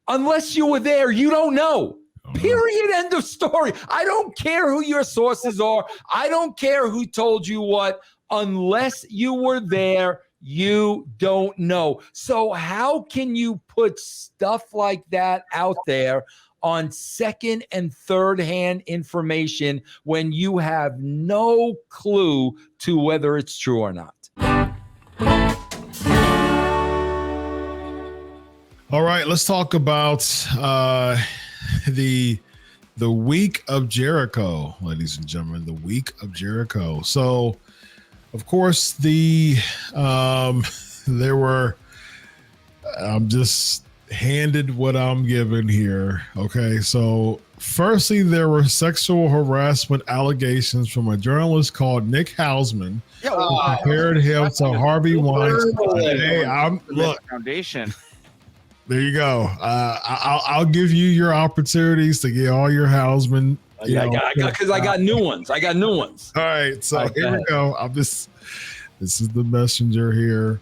Unless you were there, you don't know. Period. End of story. I don't care who your sources are. I don't care who told you what. Unless you were there, you don't know. So how can you put stuff like that out there on second and third hand information when you have no clue to whether it's true or not? All right, let's talk about the week of Jericho, ladies and gentlemen, the week of Jericho. So, of course, I'm just handed what I'm given here. Okay, so firstly, there were sexual harassment allegations from a journalist called Nick Hausman, who compared him to Harvey Weinstein. Hey, look, foundation. There you go. I'll give you your opportunities to get all your Hausman. I got new ones. I got new ones. All right, so here we go. This is the messenger here.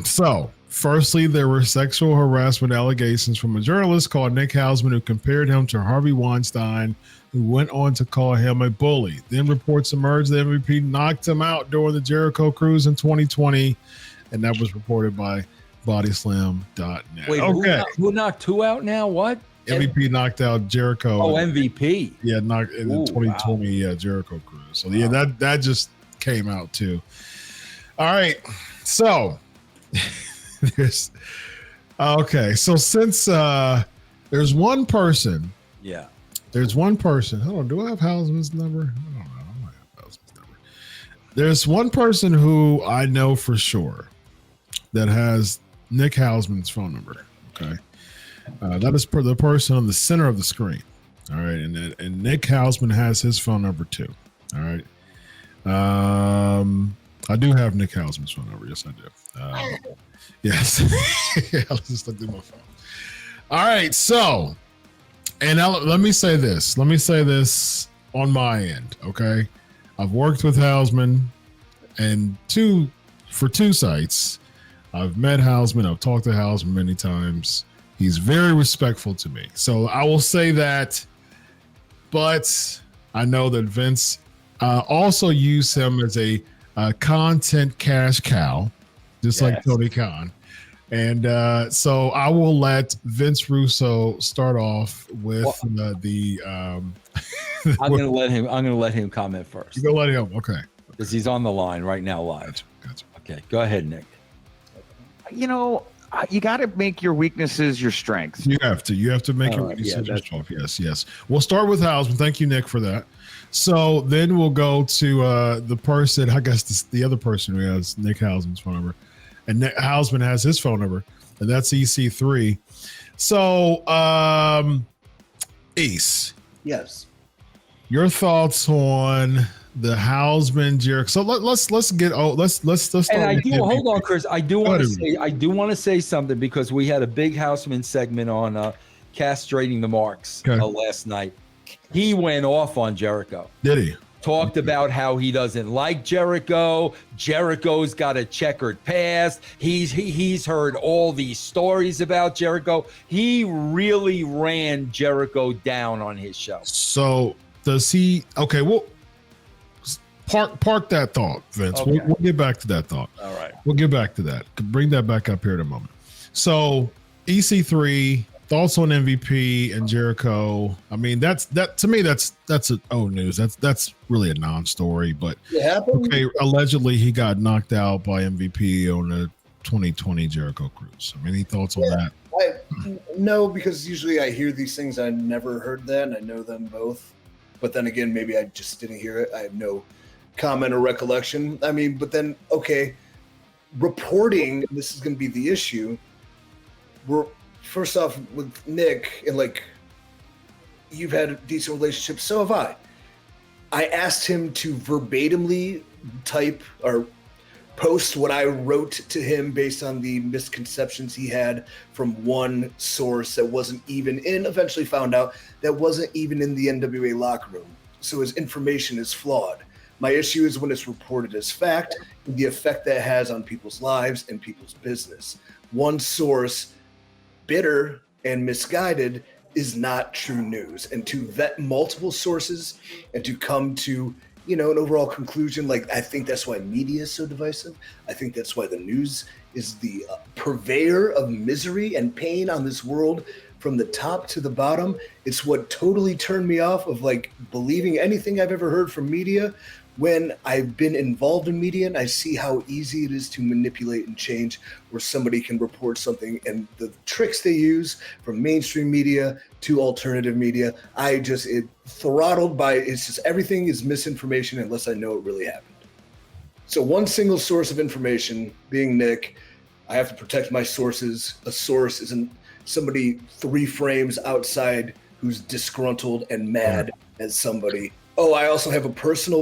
So, firstly, there were sexual harassment allegations from a journalist called Nick Hausman who compared him to Harvey Weinstein, who went on to call him a bully. Then reports emerged that MVP knocked him out during the Jericho Cruise in 2020, and that was reported by bodyslam.net. Wait, okay. Who knocked who out now? What? MVP knocked out Jericho. Oh, MVP. Yeah, knocked in the 2020 Jericho Cruise. So yeah, that just came out too. All right, so there's so since there's one person. Yeah. There's one person. Hold on, do I have Hausman's number? I don't know. I might have Hausman's number. There's one person who I know for sure that has Nick Hausman's phone number. Okay. That is the person on the center of the screen. All right. And Nick Hausman has his phone number too. All right. I do have Nick Hausman's phone number. Yes, I do. Yes. Yeah, let's just look through my phone. All right. So, and now, let me say this. Let me say this on my end. Okay. I've worked with Hausman and for two sites. I've met Hausman. I've talked to Hausman many times. He's very respectful to me. So I will say that, but I know that Vince also used him as a content cash cow, just like Tony Khan. And so I will let Vince Russo start off with the. I'm gonna let him comment first. You're gonna let him, okay? Because he's on the line right now, live. Gotcha. Okay, go ahead, Nick. You know, you got to make your weaknesses your strengths. You have to make your weaknesses your strengths. Yes. We'll start with Hausman. Thank you, Nick, for that. So then we'll go to the person, I guess the other person who has Nick Hausman's phone number. And Nick Hausman has his phone number, and that's EC3. So, Ace. Yes. Your thoughts on the Hausman Jericho? So let's start. And I do hold on, Chris. I do want to say something because we had a big Hausman segment on castrating the marks last night. He went off on Jericho. Did he? Talked about how he doesn't like Jericho. Jericho's got a checkered past. He's heard all these stories about Jericho. He really ran Jericho down on his show. So does he? Okay, well, park that thought, Vince. Okay. We'll get back to that thought. All right, we'll get back to that. Bring that back up here in a moment. So EC3. Thoughts on MVP and Jericho? I mean, that to me, that's old news. That's really a non-story. But okay, allegedly he got knocked out by MVP on the 2020 Jericho Cruise. I mean, any thoughts on that? No, because usually I hear these things. I never heard that, and I know them both. But then again, maybe I just didn't hear it. I have no comment or recollection. I mean, but then reporting. This is going to be the issue. First off, with Nick, and you've had a decent relationship, so have I. I asked him to verbatimly type or post what I wrote to him based on the misconceptions he had from one source that wasn't even in, eventually found out that wasn't even in the NWA locker room. So his information is flawed. My issue is when it's reported as fact and the effect that has on people's lives and people's business. One source, bitter and misguided is not true news. And to vet multiple sources and to come to, an overall conclusion, like, I think that's why media is so divisive. I think that's why the news is the purveyor of misery and pain on this world from the top to the bottom. It's what totally turned me off of like believing anything I've ever heard from media. When I've been involved in media and I see how easy it is to manipulate and change, where somebody can report something and the tricks they use from mainstream media to alternative media, it throttled by, it's just everything is misinformation unless I know it really happened. So one single source of information being Nick, I have to protect my sources. A source isn't somebody 3 frames outside who's disgruntled and mad at somebody. Oh, I also have a personal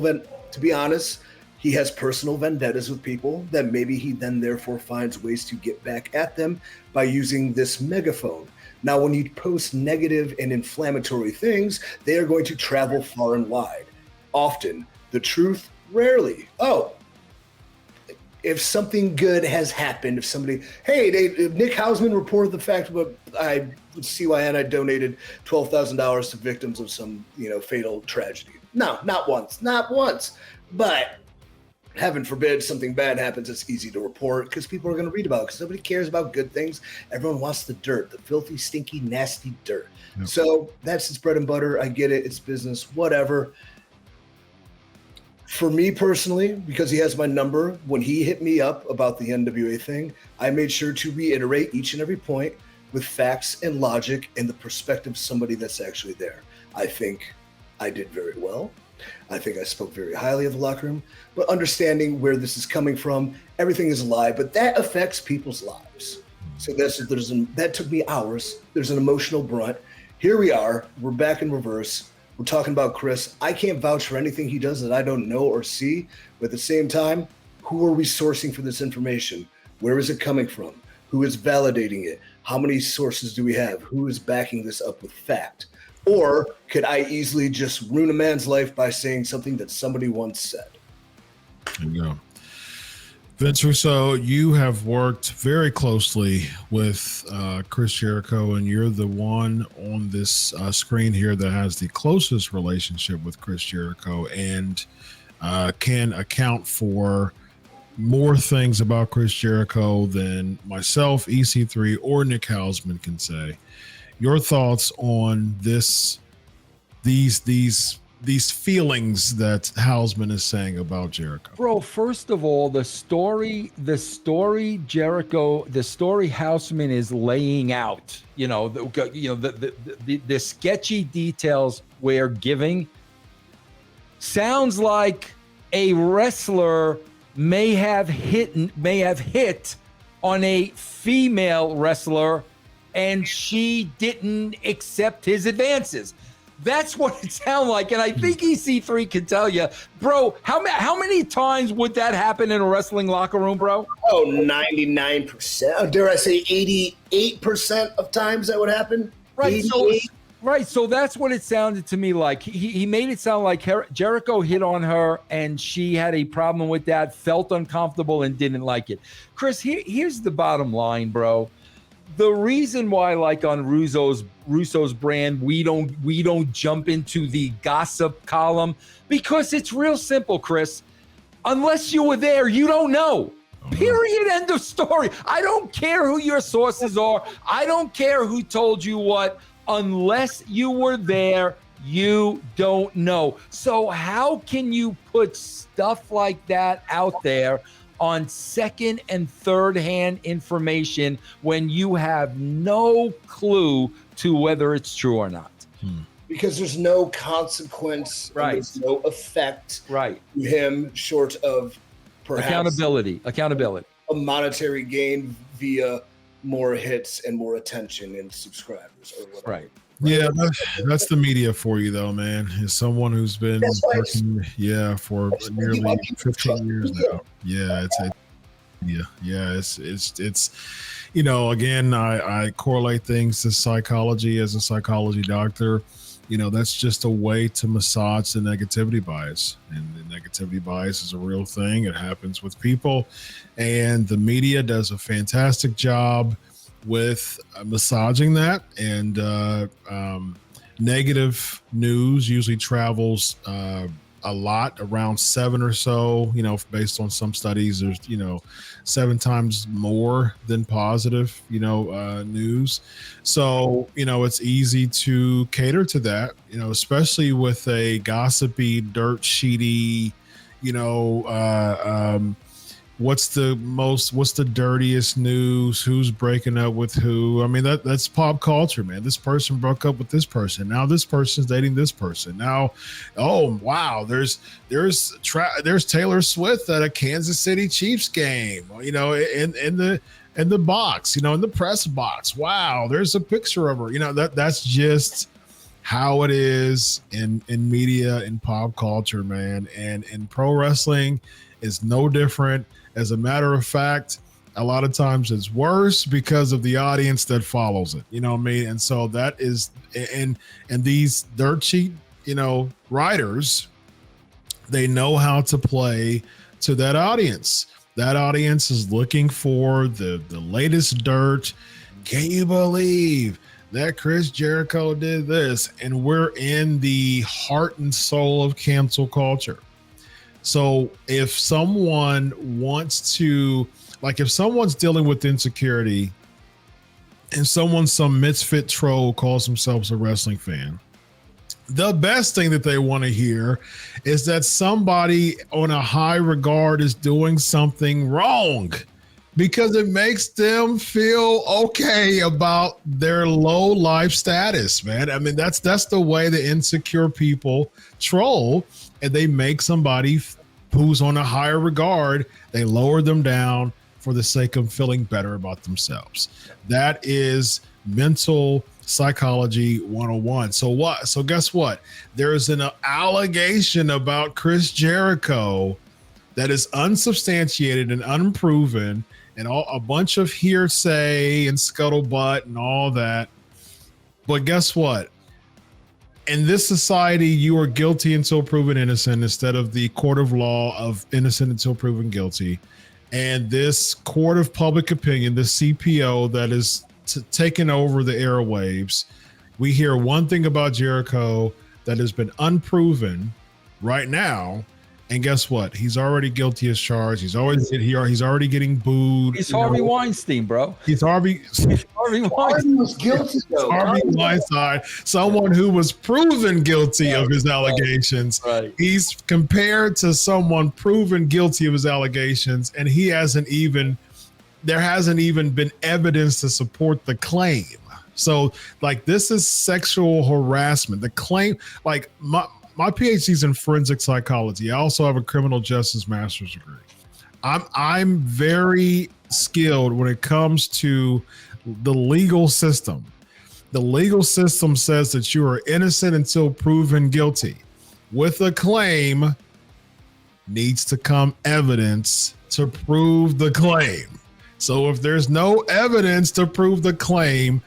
to be honest, he has personal vendettas with people that maybe he then therefore finds ways to get back at them by using this megaphone. Now, when you post negative and inflammatory things, they are going to travel far and wide. Often, the truth, rarely. Oh, if something good has happened, if somebody, if Nick Hausman reported the fact that I with CYN, I donated $12,000 to victims of some, fatal tragedy. No, not once. But heaven forbid something bad happens, it's easy to report because people are going to read about it because nobody cares about good things. Everyone wants the dirt, the filthy, stinky, nasty dirt. Yep. So that's its bread and butter. I get it. It's business, whatever. For me personally, because he has my number, when he hit me up about the NWA thing, I made sure to reiterate each and every point with facts and logic and the perspective of somebody that's actually there. I think I did very well. I think I spoke very highly of the locker room, but understanding where this is coming from, everything is a lie, but that affects people's lives. So that took me hours. There's an emotional brunt. Here we are. We're back in reverse. We're talking about Chris. I can't vouch for anything he does that I don't know or see, but at the same time, who are we sourcing for this information? Where is it coming from? Who is validating it? How many sources do we have? Who is backing this up with fact? Or could I easily just ruin a man's life by saying something that somebody once said? There you go. Vince Russo, you have worked very closely with Chris Jericho, and you're the one on this screen here that has the closest relationship with Chris Jericho and can account for more things about Chris Jericho than myself, EC3, or Nick Hausman can say. Your thoughts on these feelings that Hausman is saying about Jericho? Bro, first of all, the story Hausman is laying out, the sketchy details we're giving sounds like a wrestler may have hit on a female wrestler and she didn't accept his advances. That's what it sounds like. And I think EC3 can tell you, bro, how many times would that happen in a wrestling locker room, bro? Oh, 99%. Dare I say 88% of times that would happen? Right. So that's what it sounded to me like. He made it sound like Jericho hit on her and she had a problem with that, felt uncomfortable and didn't like it. Chris, here's the bottom line, bro. The reason why, like on Russo's brand, we don't jump into the gossip column because it's real simple, Chris. Unless you were there, you don't know. Period. End of story. I don't care who your sources are. I don't care who told you what. Unless you were there, you don't know. So how can you put stuff like that out there on second and third hand information when you have no clue to whether it's true or not? Because there's no consequence, right? There's no effect, right, to him short of perhaps accountability, a monetary gain via more hits and more attention and subscribers or whatever. Right. Yeah, that's the media for you, though, man. As someone who's been working, for nearly 15 years now. Yeah, it's again, I correlate things to psychology as a psychology doctor. That's just a way to massage the negativity bias, and the negativity bias is a real thing. It happens with people, and the media does a fantastic job with massaging that, and negative news usually travels a lot, around 7 or so, based on some studies. There's 7 times more than positive news. So it's easy to cater to that, especially with a gossipy, dirt sheety, what's the dirtiest news, who's breaking up with who. I mean, that's pop culture, man. This person broke up with this person, now this person's dating this person. Now, oh wow, there's Taylor Swift at a Kansas City Chiefs game, in the box, in the press box. Wow, there's a picture of her. That's just how it is in media and pop culture, man. And pro wrestling is no different. As a matter of fact, a lot of times it's worse because of the audience that follows it. You know what I mean? And so that is, and these dirt sheet, writers, they know how to play to that audience. That audience is looking for the latest dirt. Can you believe that Chris Jericho did this? And we're in the heart and soul of cancel culture. So if someone wants to, if someone's dealing with insecurity and some misfit troll calls themselves a wrestling fan, the best thing that they want to hear is that somebody on a high regard is doing something wrong, because it makes them feel okay about their low life status, man. I mean, that's the way the insecure people troll, and they make somebody who's on a higher regard, they lower them down for the sake of feeling better about themselves. That is mental psychology 101. So what? So guess what? There's an allegation about Chris Jericho that is unsubstantiated and unproven, and a bunch of hearsay and scuttlebutt and all that. But guess what? In this society, you are guilty until proven innocent, instead of the court of law of innocent until proven guilty. And this court of public opinion, the CPO that is taken over the airwaves, we hear one thing about Jericho that has been unproven right now. And guess what? He's already guilty as charged. He's already getting booed. He's Harvey Weinstein, bro. He's Harvey Weinstein. Harvey was guilty, though. Harvey Weinstein, someone who was proven guilty of his allegations. Right. He's compared to someone proven guilty of his allegations, and there hasn't even been evidence to support the claim. So, this is sexual harassment. The claim, my PhD's in forensic psychology. I also have a criminal justice master's degree. I'm very skilled when it comes to the legal system. The legal system says that you are innocent until proven guilty. With a claim, needs to come evidence to prove the claim. So if there's no evidence to prove the claim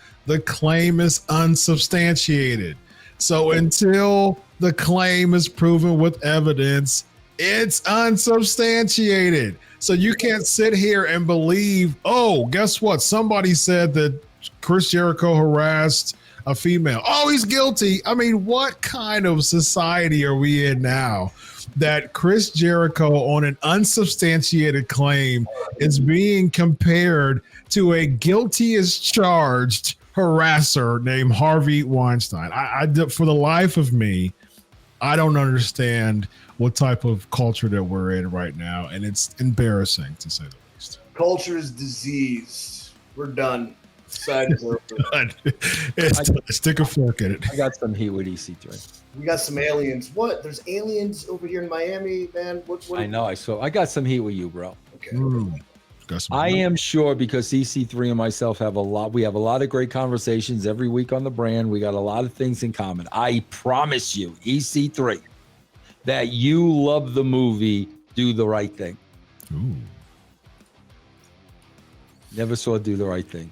is unsubstantiated. So until the claim is proven with evidence, it's unsubstantiated. So you can't sit here and believe, oh, guess what? Somebody said that Chris Jericho harassed a female. Oh, he's guilty. I mean, what kind of society are we in now that Chris Jericho, on an unsubstantiated claim, is being compared to a guilty as charged harasser named Harvey Weinstein? I for the life of me, I don't understand what type of culture that we're in right now, and it's embarrassing, to say the least. Culture is diseased. We're done. Side is over. Stick a fork in it. I got some heat with EC3. We got some aliens. What? There's aliens over here in Miami, man. What I know. I got some heat with you, bro. Okay. I am sure, because EC3 and myself we have a lot of great conversations every week on the brand. We got a lot of things in common. I promise you, EC3, that you love the movie Do the Right Thing. Ooh. Never saw Do the Right Thing.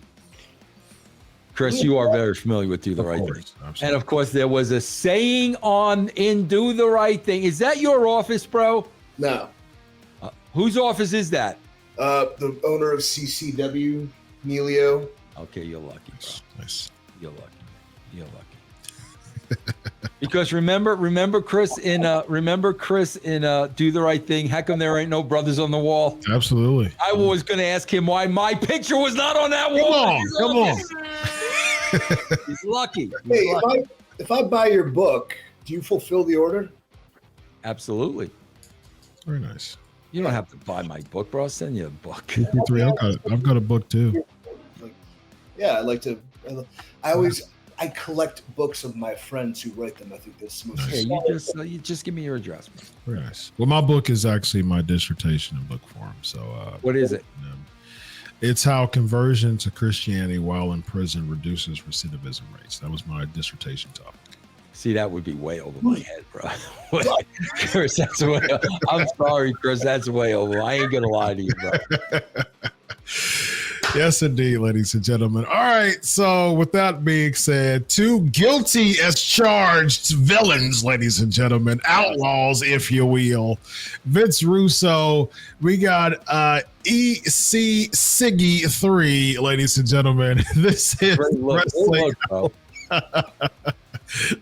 Chris, you are very familiar with Do the Right Thing. Absolutely. And of course, there was a saying in Do the Right Thing. Is that your office, bro? No. Whose office is that? The owner of CCW, Neilio. Okay, you're lucky, bro. Nice. You're lucky. You're lucky. Because remember Chris in Do the Right Thing. How come there ain't no brothers on the wall? Absolutely. I was going to ask him why my picture was not on that wall. Come on. He's lucky. Hey, if I buy your book, do you fulfill the order? Absolutely. Very nice. You don't have to buy my book, bro. I'll send you a book. I've got a book too. Yeah, I like to. I collect books of my friends who write them. I think that's the most. Hey, you just give me your address, man. Very nice. Well, my book is actually my dissertation in book form. So, what is it? It's how conversion to Christianity while in prison reduces recidivism rates. That was my dissertation topic. See, that would be way over my head, bro. Chris, I'm sorry, Chris. That's way over. I ain't gonna lie to you, bro. Yes, indeed, ladies and gentlemen. All right. So, with that being said, 2 guilty as charged villains, ladies and gentlemen, outlaws, if you will. Vince Russo. We got EC Siggy 3, ladies and gentlemen. This is wrestling.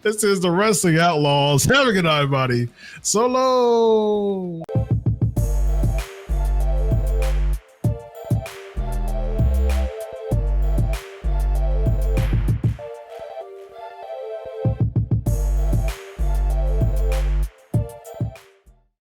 This is the Wrestling Outlaws. Have a good night, buddy. Solo.